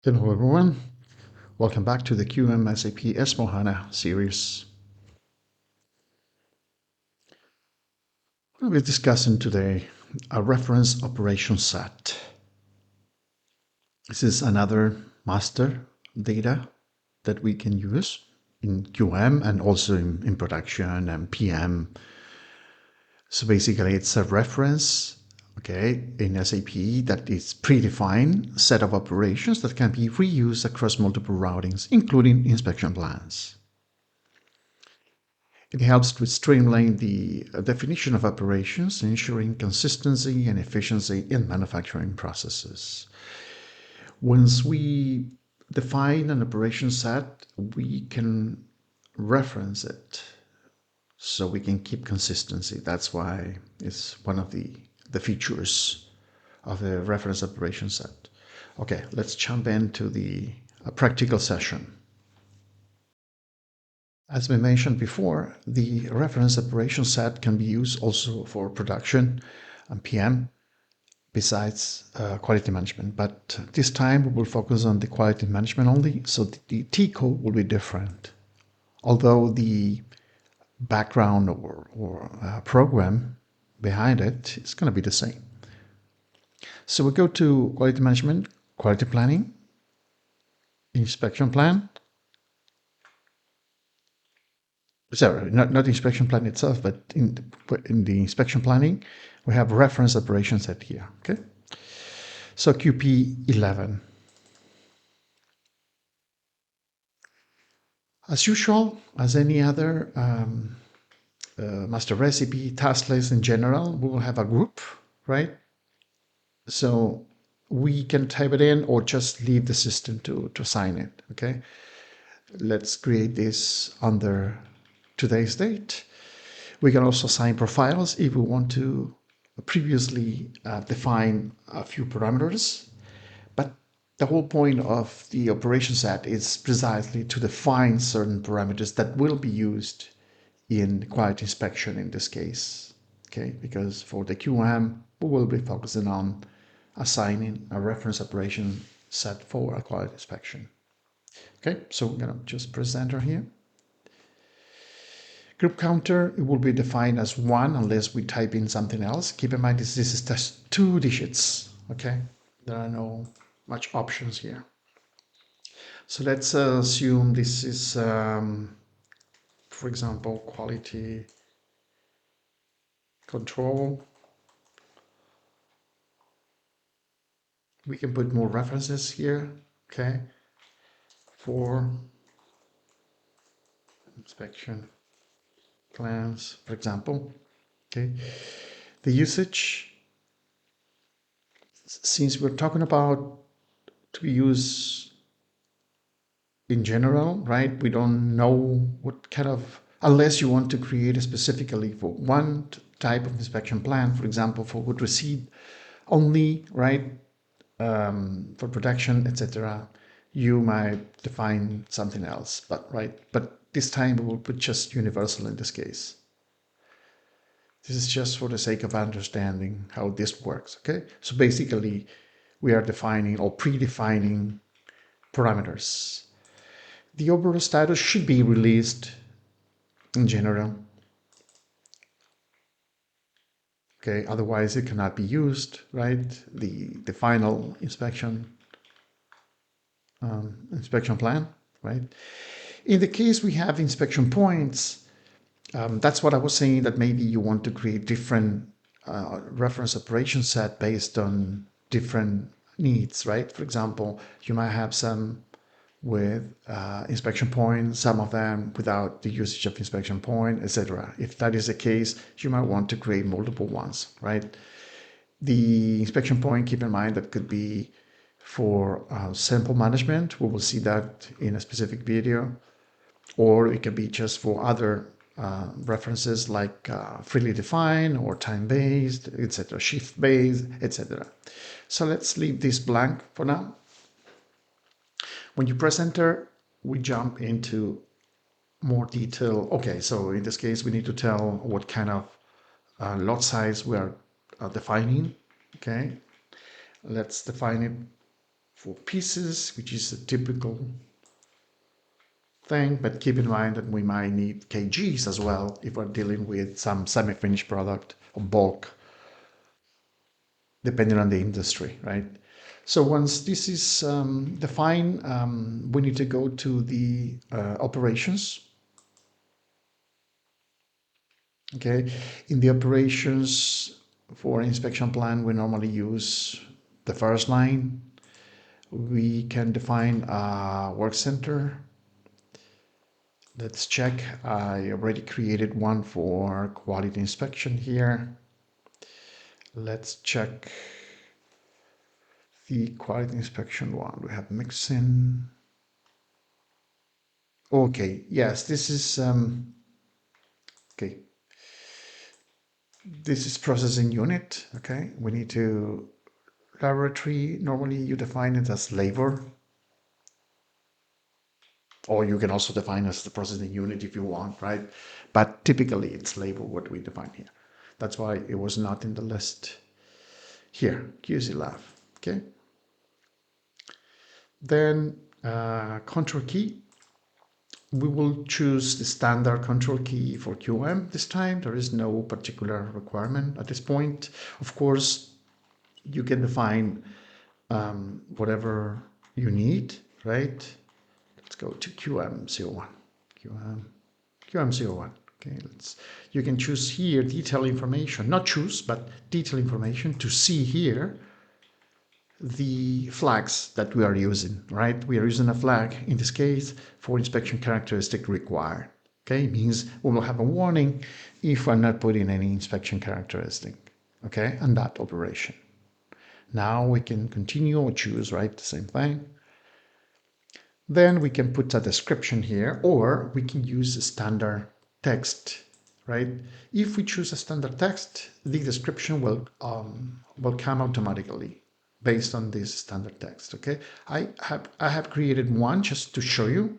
Hello everyone, welcome back to the SAP S Hana series. We'll be discussing today a reference operation set. This is another master data that we can use in QM and also in production and PM. So basically it's a reference, in SAP that is predefined set of operations that can be reused across multiple routings, including inspection plans. It helps to streamline the definition of operations, ensuring consistency and efficiency in manufacturing processes. Once we define an operation set, we can reference it so we can keep consistency. That's why it's one of the features of the reference operation set. Okay, let's jump into the practical session. As we mentioned before, the reference operation set can be used also for production and PM besides quality management. But this time we will focus on the quality management only, so the T code will be different. Although the background or program behind it is going to be the same. So we go to quality management, quality planning, inspection plan. Sorry, not inspection plan itself, but in the inspection planning, we have reference operation set here. Okay, so QP 11. As usual, as any other master recipe, task list in general, we will have a group, right? So we can type it in or just leave the system to assign it. Okay, let's create this under today's date. We can also assign profiles if we want to previously define a few parameters. But the whole point of the operation set is precisely to define certain parameters that will be used in quality inspection in this case. Okay, because for the QM, we will be focusing on assigning a reference operation set for a quality inspection. Okay, so we're going to just press enter here. Group counter, it will be defined as 1 unless we type in something else. Keep in mind this is just 2 digits, okay? There are no much options here. So let's assume this is, for example, quality control. We can put more references here, okay? For inspection plans, for example, okay? The usage, since we're talking about to use in general, right? We don't know what kind of, unless you want to create specifically for one type of inspection plan, for example, for wood receipt only, right? For production, etc. You might define something else, but this time we will put just universal in this case. This is just for the sake of understanding how this works, okay? So basically, we are defining or predefining parameters. The overall status should be released in general. Okay, otherwise it cannot be used, right? The final inspection plan, right? In the case we have inspection points, that's what I was saying, that maybe you want to create different reference operation set based on different needs, right? For example, you might have some with inspection point, some of them without the usage of inspection point, etc. If that is the case, you might want to create multiple ones, right? The inspection point, keep in mind, that could be for sample management. We will see that in a specific video. Or it can be just for other references like freely defined or time-based, etc., shift-based, etc. So let's leave this blank for now. When you press enter, we jump into more detail. Okay, so in this case, we need to tell what kind of lot size we are defining. Okay, let's define it for pieces, which is a typical thing, but keep in mind that we might need kgs as well if we're dealing with some semi-finished product or bulk, depending on the industry, right? So once this is defined, we need to go to the operations. Okay, in the operations for inspection plan, we normally use the first line. We can define a work center. Let's check. I already created one for quality inspection here. Let's check the quality inspection one. We have mixing. Okay, yes, this is okay. This is processing unit. Okay, we need to laboratory. Normally, you define it as labor, or you can also define as the processing unit if you want, right? But typically, it's labor what we define here. That's why it was not in the list here. QC lab. Okay. Then control key. We will choose the standard control key for QM this time. There is no particular requirement at this point. Of course, you can define whatever you need, right? Let's go to QM01. QM01. Okay, you can choose here detail information, not choose, but detail information to see here the flags that we are using, right? We are using a flag, in this case, for inspection characteristic required. Okay, it means we will have a warning if we're not putting any inspection characteristic, okay, on that operation. Now we can continue or choose, right, the same thing. Then we can put a description here, or we can use a standard text, right? If we choose a standard text, the description will come automatically based on this standard text, okay? I have created one just to show you.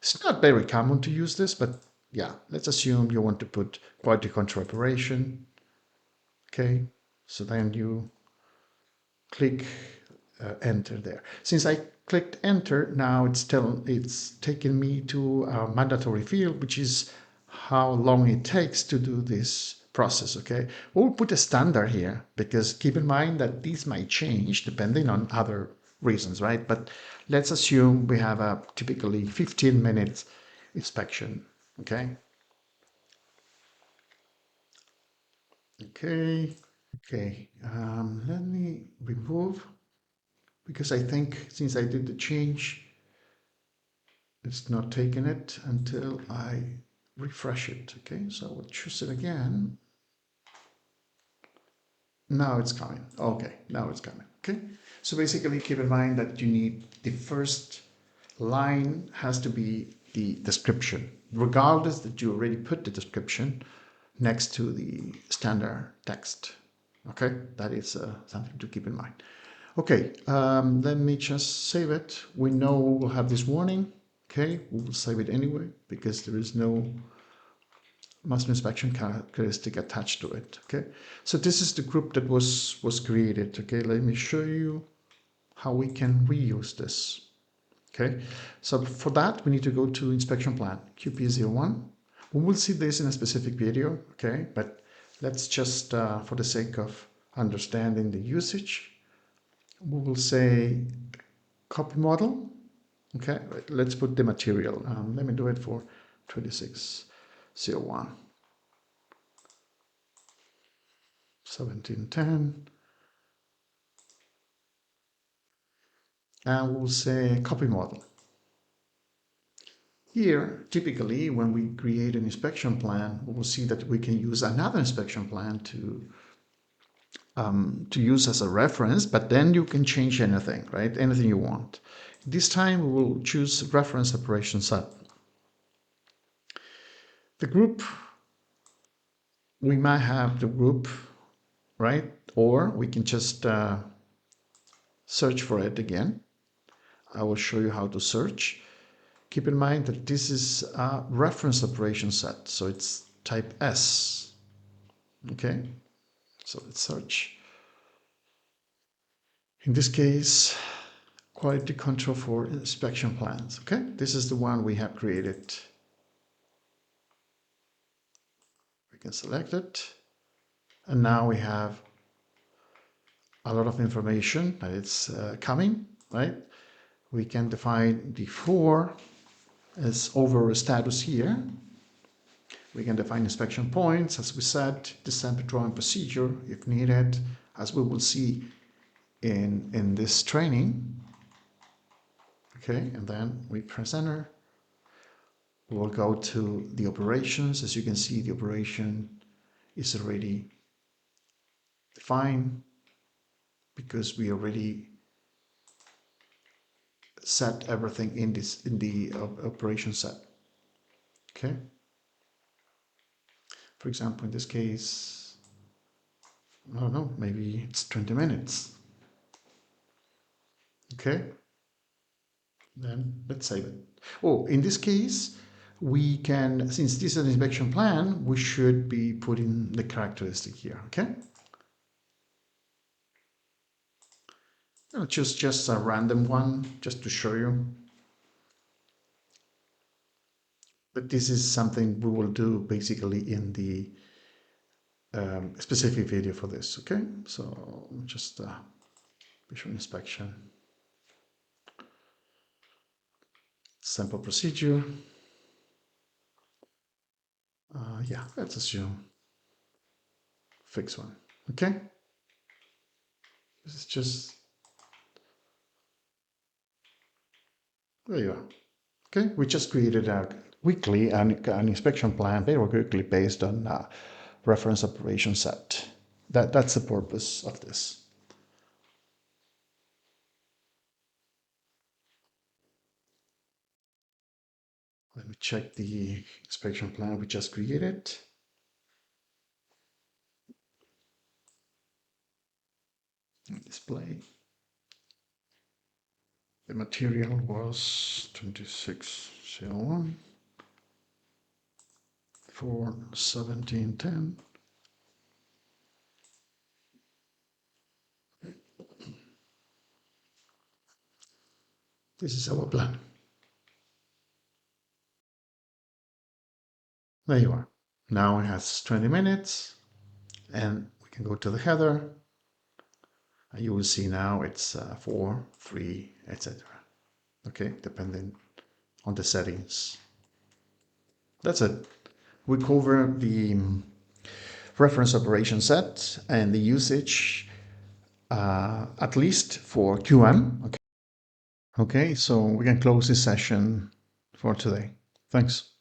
It's not very common to use this, but yeah, let's assume you want to put quality control operation, okay? So then you click enter there. Since I clicked enter, now it's taking me to a mandatory field, which is how long it takes to do this process, okay? We'll put a standard here because keep in mind that these might change depending on other reasons, right? But let's assume we have a typically 15 minutes inspection, okay? Okay, let me remove, because I think since I did the change, it's not taking it until I refresh it. Okay, so I will choose it again. Now it's coming. Okay, now it's coming. Okay, so basically keep in mind that you need the first line has to be the description, regardless that you already put the description next to the standard text. Okay, that is something to keep in mind. Okay, let me just save it. We know we'll have this warning. Okay, we will save it anyway because there is no master inspection characteristic attached to it. Okay, so this is the group that was created. Okay, let me show you how we can reuse this. Okay, so for that we need to go to inspection plan QP01. We will see this in a specific video. Okay, but let's just for the sake of understanding the usage, we will say copy model. Okay, right, let's put the material. Let me do it for 2601, 1710, and we'll say copy model. Here, typically, when we create an inspection plan, we will see that we can use another inspection plan to use as a reference, but then you can change anything, right? Anything you want. This time we will choose reference operation set. The group, we might have the group, right? Or we can just search for it again. I will show you how to search. Keep in mind that this is a reference operation set, so it's type S. Okay, so let's search. In this case, quality control for inspection plans. Okay, this is the one we have created. We can select it, and now we have a lot of information that it's coming, right? We can define the for as over status here. We can define inspection points, as we said, the sample drawing procedure if needed, as we will see in this training. Okay, and then we press enter. We'll go to the operations. As you can see, the operation is already defined because we already set everything in the operation set. Okay. For example, in this case, I don't know, maybe it's 20 minutes. Okay. Then let's save it. Oh, in this case, we can, since this is an inspection plan, we should be putting the characteristic here. Okay. I'll choose just a random one just to show you. But this is something we will do basically in the specific video for this. Okay, so just visual inspection, sample procedure. Yeah, let's assume fix one. Okay, this is just, there you are. Okay, we just created a weekly an inspection plan very quickly based on reference operation set. That's the purpose of this. Let me check the inspection plan we just created. Display. The material was 2601 for 1710. This is our plan. There you are. Now it has 20 minutes, and we can go to the header. And you will see now it's 4, 3, etc. Okay, depending on the settings. That's it. We cover the reference operation set and the usage, at least for QM. Okay. Okay, so we can close this session for today. Thanks.